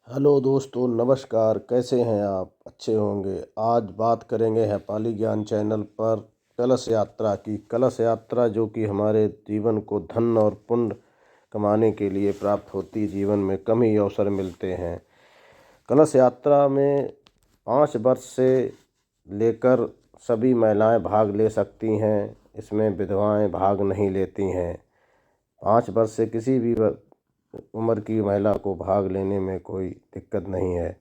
Hello दोस्तों, नमस्कार। कैसे हैं आप? अच्छे होंगे। आज बात करेंगे हैपाली ज्ञान चैनल पर कलश यात्रा की। कलश यात्रा जो कि हमारे जीवन को धन और पुण्य कमाने के लिए प्राप्त होती, जीवन में कम ही अवसर मिलते हैं। कलश यात्रा में 5 वर्ष से लेकर सभी महिलाएं भाग ले सकती हैं। इसमें विधवाएं भाग नहीं लेती हैं। 5 वर्ष से किसी भी उम्र की महिला को भाग लेने में कोई दिक्कत नहीं है।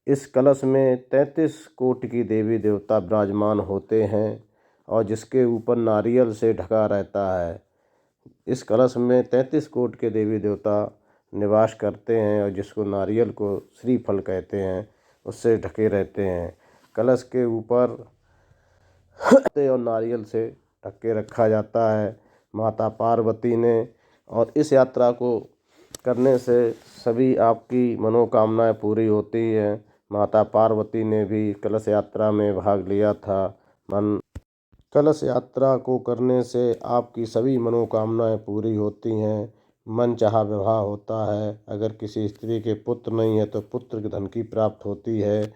इस कलश में 33 कोटि की देवी देवता विराजमान होते हैं और जिसके ऊपर नारियल से ढका रहता है। इस कलश में 33 कोटि के देवी देवता निवास करते हैं और जिसको नारियल को श्रीफल कहते हैं, उससे ढके रहते हैं। कलश के ऊपर और नारियल से ढक के रखा जाता है माता पार्वती ने। और इस यात्रा को करने से सभी आपकी मनोकामनाएं पूरी होती हैं। माता पार्वती ने भी कलश यात्रा में भाग लिया था। कलश यात्रा को करने से आपकी सभी मनोकामनाएं पूरी होती हैं। मन चाहा विवाह होता है। अगर किसी स्त्री के पुत्र नहीं है तो पुत्र धन की प्राप्त होती है।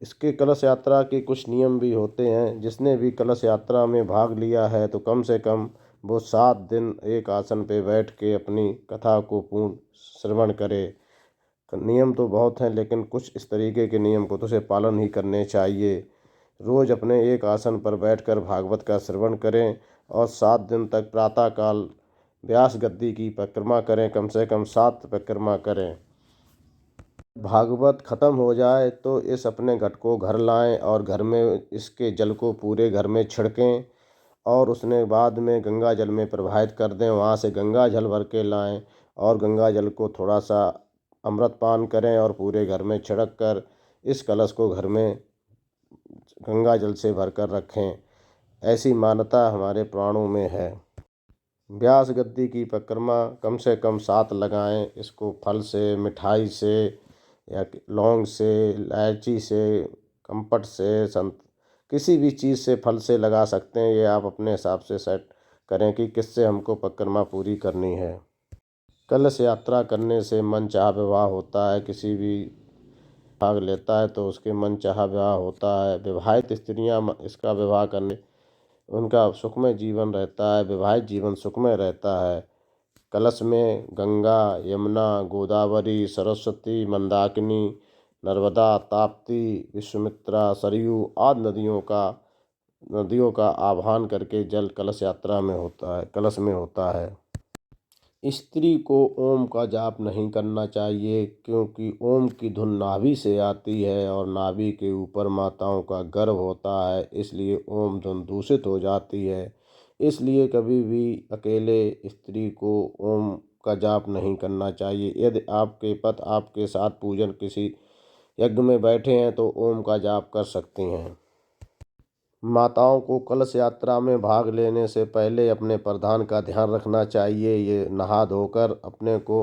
इसके कलश यात्रा के कुछ नियम भी होते हैं। जिसने भी कलश यात्रा में भाग लिया है तो कम से कम वो 7 दिन एक आसन पे बैठ के अपनी कथा को पूर्ण श्रवण करे। नियम तो बहुत हैं, लेकिन कुछ इस तरीके के नियम को तो उसे पालन ही करने चाहिए। रोज़ अपने एक आसन पर बैठकर भागवत का श्रवण करें और 7 दिन तक प्रातःकाल व्यास गद्दी की परिक्रमा करें। कम से कम 7 परिक्रमा करें। भागवत खत्म हो जाए तो इस अपने घट को घर लाएं और घर में इसके जल को पूरे घर में छिड़कें और उसने बाद में गंगा जल में प्रवाहित कर दें। वहाँ से गंगा जल भर के लाएं और गंगा जल को थोड़ा सा अमृत पान करें और पूरे घर में छिड़क कर इस कलश को घर में गंगा जल से भर कर रखें। ऐसी मान्यता हमारे पुराणों में है। व्यास गद्दी की परिक्रमा कम से कम 7 लगाएं। इसको फल से, मिठाई से या लौंग से, इलायची से, कम्पट से, संत किसी भी चीज़ से, फल से लगा सकते हैं। ये आप अपने हिसाब से सेट करें कि किससे हमको परिक्रमा पूरी करनी है। कलश यात्रा करने से मन चाहा विवाह होता है। किसी भी भाग लेता है तो उसके मन चाहा विवाह होता है। विवाहित स्त्रियां इसका विवाह करने उनका सुखमय जीवन रहता है। विवाहित जीवन सुखमय रहता है। कलश में गंगा, यमुना, गोदावरी, सरस्वती, मंदाकिनी, नर्मदा, ताप्ती, विश्वामित्रा, सरयू आदि नदियों का आह्वान करके जल कलश यात्रा में होता है, कलश में होता है। स्त्री को ओम का जाप नहीं करना चाहिए, क्योंकि ओम की धुन नाभि से आती है और नाभि के ऊपर माताओं का गर्भ होता है, इसलिए ओम धुन दूषित हो जाती है। इसलिए कभी भी अकेले स्त्री को ओम का जाप नहीं करना चाहिए। यदि आपके पति आपके साथ पूजन किसी यज्ञ में बैठे हैं तो ओम का जाप कर सकती हैं। माताओं को कलश यात्रा में भाग लेने से पहले अपने प्रधान का ध्यान रखना चाहिए। ये नहा धोकर अपने को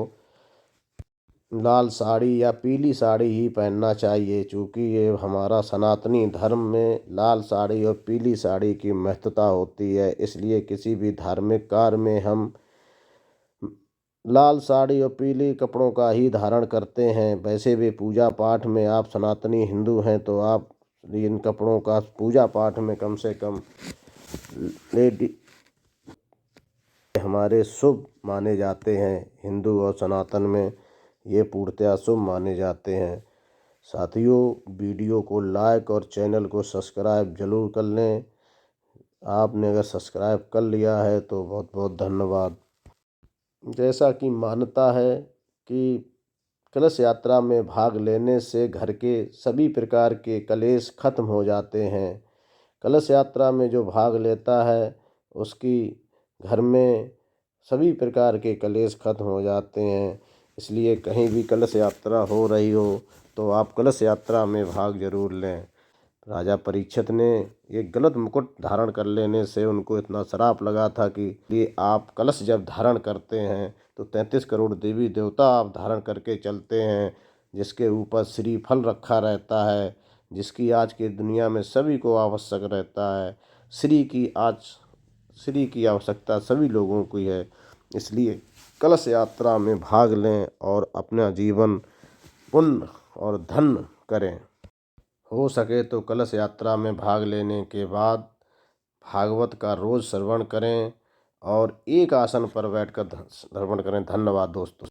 लाल साड़ी या पीली साड़ी ही पहनना चाहिए, चूँकि ये हमारा सनातनी धर्म में लाल साड़ी और पीली साड़ी की महत्वता होती है। इसलिए किसी भी धार्मिक कार्य में हम लाल साड़ी और पीली कपड़ों का ही धारण करते हैं। वैसे भी पूजा पाठ में आप सनातनी हिंदू हैं तो आप इन कपड़ों का पूजा पाठ में कम से कम लेडी हमारे शुभ माने जाते हैं। हिंदू और सनातन में ये पूर्णतया शुभ माने जाते हैं। साथियों, वीडियो को लाइक और चैनल को सब्सक्राइब जरूर कर लें। आपने अगर सब्सक्राइब कर लिया है तो बहुत बहुत धन्यवाद। जैसा कि मान्यता है कि कलश यात्रा में भाग लेने से घर के सभी प्रकार के कलेश खत्म हो जाते हैं। कलश यात्रा में जो भाग लेता है उसकी घर में सभी प्रकार के कलेश खत्म हो जाते हैं। इसलिए कहीं भी कलश यात्रा हो रही हो तो आप कलश यात्रा में भाग जरूर लें। राजा परीक्षित ने एक गलत मुकुट धारण कर लेने से उनको इतना श्राप लगा था कि ये आप कलश जब धारण करते हैं तो 33 करोड़ देवी देवता आप धारण करके चलते हैं, जिसके ऊपर श्रीफल रखा रहता है, जिसकी आज की दुनिया में सभी को आवश्यक रहता है। श्री की आवश्यकता सभी लोगों की है। इसलिए कलश यात्रा में भाग लें और अपना जीवन पुण्य और धन करें। हो सके तो कलश यात्रा में भाग लेने के बाद भागवत का रोज श्रवण करें और एक आसन पर बैठकर श्रवण करें। धन्यवाद दोस्तों।